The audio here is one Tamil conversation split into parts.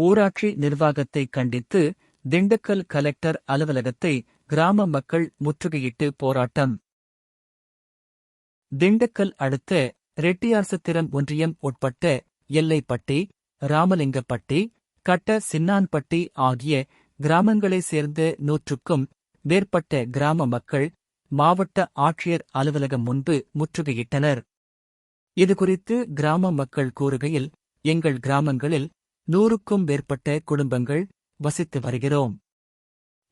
ஊராட்சி நிர்வாகத்தை கண்டித்து திண்டுக்கல் கலெக்டர் அலுவலகத்தை கிராம மக்கள் முற்றுகையிட்டு போராட்டம். திண்டுக்கல் அடுத்த ரெட்டியார்சத்திரம் ஒன்றியம் உட்பட்ட எல்லைப்பட்டி, ராமலிங்கப்பட்டி, கட்ட சின்னான்பட்டி ஆகிய கிராமங்களைச் சேர்ந்த 100க்கும் மேற்பட்ட கிராம மக்கள் மாவட்ட ஆட்சியர் அலுவலகம் முன்பு முற்றுகையிட்டனர். இதுகுறித்து கிராம மக்கள் கூறுகையில், எங்கள் கிராமங்களில் 100க்கும் மேற்பட்ட குடும்பங்கள் வசித்து வருகிறோம்.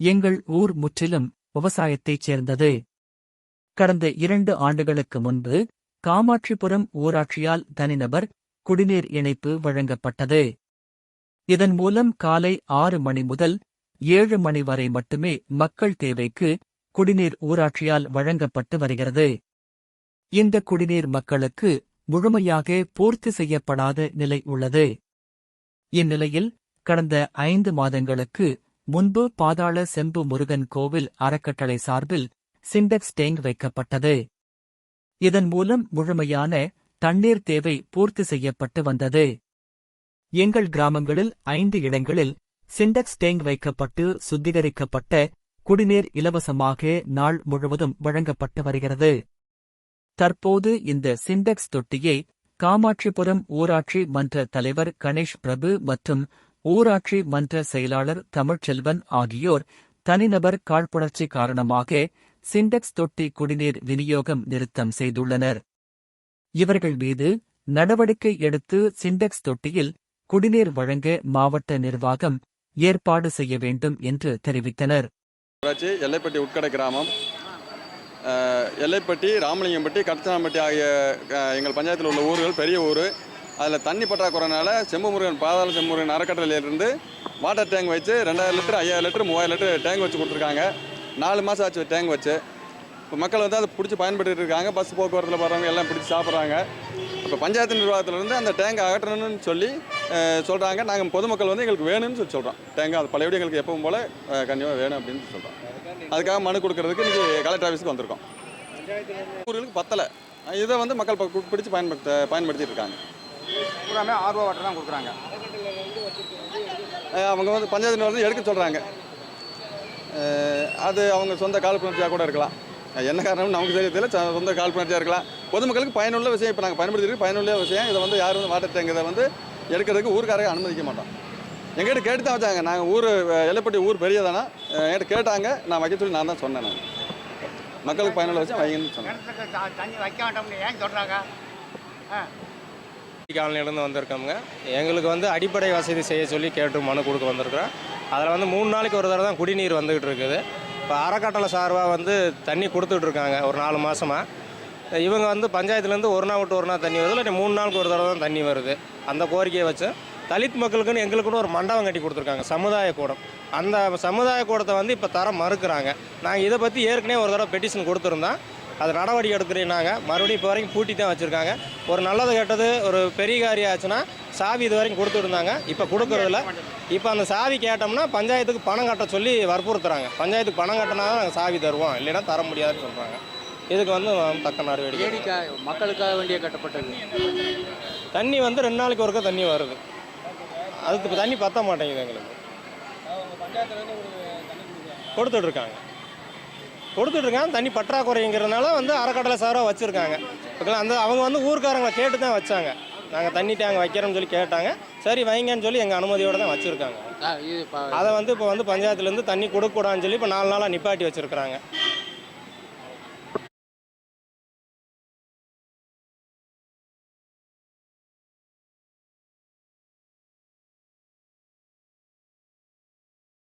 எங்கள் ஊர் முற்றிலும் விவசாயத்தைச் சேர்ந்தது. கடந்த 2 ஆண்டுகளுக்கு முன்பு காமாட்சிபுரம் ஊராட்சியால் தனிநபர் குடிநீர் இணைப்பு வழங்கப்பட்டது. இதன் மூலம் காலை 6 மணி முதல் 7 மணி வரை மட்டுமே மக்கள் தேவைக்கு குடிநீர் ஊராட்சியால் வழங்கப்பட்டு வருகிறது. இந்த குடிநீர் மக்களுக்கு முழுமையாக பூர்த்தி செய்யப்படாத நிலை உள்ளது. இந்நிலையில் கடந்த 5 மாதங்களுக்கு முன்பு பாதாள செம்பு முருகன் கோவில் அறக்கட்டளை சார்பில் சிண்டெக்ஸ் டேங்க் வைக்கப்பட்டது. இதன் மூலம் முழுமையான தண்ணீர் தேவை பூர்த்தி செய்யப்பட்டு வந்தது. எங்கள் கிராமங்களில் 5 இடங்களில் சிண்டெக்ஸ் டேங்க் வைக்கப்பட்டு சுத்திகரிக்கப்பட்ட குடிநீர் இலவசமாக நாள் முழுவதும் வழங்கப்பட்டு வருகிறது. தற்போது இந்த சிண்டெக்ஸ் தொட்டியை காமாட்சிபுரம் ஊராட்சி மன்ற தலைவர் கணேஷ் பிரபு மற்றும் ஊராட்சி மன்ற செயலாளர் தமிழ்ச்செல்வன் ஆகியோர் தனிநபர் காழ்ப்புணர்ச்சி காரணமாக சிண்டெக்ஸ் தொட்டி குடிநீர் விநியோகம் நிறுத்தம் செய்துள்ளனர். இவர்கள் மீது நடவடிக்கை எடுத்து சிண்டெக்ஸ் தொட்டியில் குடிநீர் வழங்க மாவட்ட நிர்வாகம் ஏற்பாடு செய்ய வேண்டும் என்று தெரிவித்தனர். எல்லைப்பட்டி உட்கடை கிராமம், எல்லைப்பட்டி, ராமலிங்கம்பட்டி, கட்டச்சனாம்பட்டி ஆகிய எங்கள் பஞ்சாயத்தில் உள்ள ஊர்கள் பெரிய ஊர். அதில் தண்ணி பற்றாக்குறைனால செம்புமுருகன் பாதாள செம்புமுருகன் அறக்கட்டளையிலிருந்து வாட்டர் டேங்க் வச்சு 2000 லிட்டர், 5000 லிட்டர், 3000 லிட்டர் டேங்க் வச்சு கொடுத்துருக்காங்க. 4 மாதம் ஆச்சு டேங்க் வச்சு. இப்போ மக்கள் வந்து அதை பிடிச்சி பயன்பட்டு இருக்காங்க. பஸ் போக்குவரத்தில் போகிறவங்க எல்லாம் பிடிச்சி சாப்பிட்றாங்க. இப்போ பஞ்சாயத்து நிர்வாகத்திலேருந்து அந்த டேங்கை அகற்றணும்னு சொல்லி சொல்கிறாங்க. நாங்கள் பொதுமக்கள் வந்து எங்களுக்கு வேணும்னு சொல்கிறோம். டேங்க் அது பழையபடி எங்களுக்கு எப்பவும் போல் கண்டிப்பாக வேணும் அப்படின்னு சொல்கிறோம். அதுக்காக மனு கொடுக்கறதுக்கு இன்றைக்கி கலெக்டர் ஆஃபீஸுக்கு வந்திருக்கோம். ஊர்களுக்கு பத்தலை. இதை வந்து மக்கள் பிடிச்சி பயன்படுத்திட்டு இருக்காங்க. பூராமே ஆர்வ வாட்டர் தான் கொடுக்குறாங்க. அவங்க வந்து பஞ்சாயத்து வந்து எடுக்க சொல்கிறாங்க. அது அவங்க சொந்த காழ்ப்புணர்ச்சியாக கூட இருக்கலாம். என்ன காரணம்னு நமக்கு தெரியல. சொந்த காழ்ப்புணர்ச்சியாக இருக்கலாம். பொதுமக்களுக்கு பயனுள்ள விஷயம். இப்போ நாங்கள் பயன்படுத்திட்டு பயனுள்ள விஷயம். இதை வந்து யாரும் வந்து வாட்டர் டேங்க் இதை வந்து எடுக்கிறதுக்கு ஊருக்காரங்க அனுமதிக்க மாட்டோம். எங்கிட்ட கேட்டு தான் வச்சாங்க. நாங்கள் ஊர் எல்லைப்பட்டி ஊர் பெரியதானா என்கிட்ட கேட்டாங்க. நான் வைக்க சொல்லி நான் தான் சொன்னேன். நான் மக்களுக்கு பயனுள்ள விஷயம் வைங்கன்னு சொன்னேன். தண்ணி வைக்க மாட்டோம்னு ஏன் சொல்கிறாங்க? காலனிலேருந்து வந்திருக்கோங்க. எங்களுக்கு வந்து அடிப்படை வசதி செய்ய சொல்லி கேட்டு மனு கொடுக்க வந்திருக்கிறோம். அதில் வந்து 3 நாளைக்கு ஒரு தடவை தான் குடிநீர் வந்துக்கிட்டு இருக்குது. இப்போ அறக்கட்டளை சார்பாக வந்து தண்ணி கொடுத்துட்ருக்காங்க ஒரு 4 மாதமாக. இவங்க வந்து பஞ்சாயத்துலேருந்து ஒரு நாள் விட்டு ஒரு நாள் தண்ணி வருது, இல்லை 3 நாளுக்கு ஒரு தடவை தான் தண்ணி வருது. அந்த கோரிக்கையை வச்சு தலித் மக்களுக்குன்னு எங்களுக்குன்னு ஒரு மண்டபம் கட்டி கொடுத்துருக்காங்க, சமுதாய கூடம். அந்த சமுதாய கூடத்தை வந்து இப்போ தர மறுக்கிறாங்க. நாங்கள் இதை பற்றி ஏற்கனவே ஒரு தடவை பெட்டிஷன் கொடுத்துருந்தோம். அது நடவடிக்கை எடுக்கிறீங்க. மறுபடியும் இப்போ வரைக்கும் பூட்டி தான் வச்சுருக்காங்க. ஒரு நல்லது கெட்டது ஒரு பெரிய காரியம் ஆச்சுன்னா சாவி இது வரைக்கும் கொடுத்துருந்தாங்க. இப்போ கொடுக்குறதில்ல. இப்போ அந்த சாவி கேட்டோம்னா பஞ்சாயத்துக்கு பணம் கட்ட சொல்லி வற்புறுத்துறாங்க. பஞ்சாயத்துக்கு பணம் கட்டினா தான் நாங்கள் சாவி தருவோம், இல்லைன்னா தர முடியாதுன்னு சொல்கிறாங்க. இதுக்கு வந்து தக்க நடவடிக்கை. மக்களுக்காக வேண்டிய கட்டப்பட்டது தண்ணி வந்து 2 நாளைக்கு ஒருக்கா தண்ணி வருது. அதுக்கு இப்போ தண்ணி பற்ற மாட்டேங்குது. எங்களுக்கு கொடுத்துட்ருக்காங்க. தண்ணி பற்றாக்குறைங்கிறதுனால வந்து அறக்கட்டளை சாராக வச்சுருக்காங்க. அந்த அவங்க வந்து ஊர்க்காரங்களை கேட்டு தான் வச்சாங்க. நாங்கள் தண்ணி டேங்க் வைக்கிறோம்னு சொல்லி கேட்டாங்க. சரி வைங்கன்னு சொல்லி எங்கள் அனுமதியோடு தான் வச்சுருக்காங்க. அதை வந்து இப்போ வந்து பஞ்சாயத்துலேருந்து தண்ணி கொடுக்கக்கூடாதுன்னு சொல்லி இப்போ 4 நாளாக நிப்பாட்டி வச்சுருக்குறாங்க.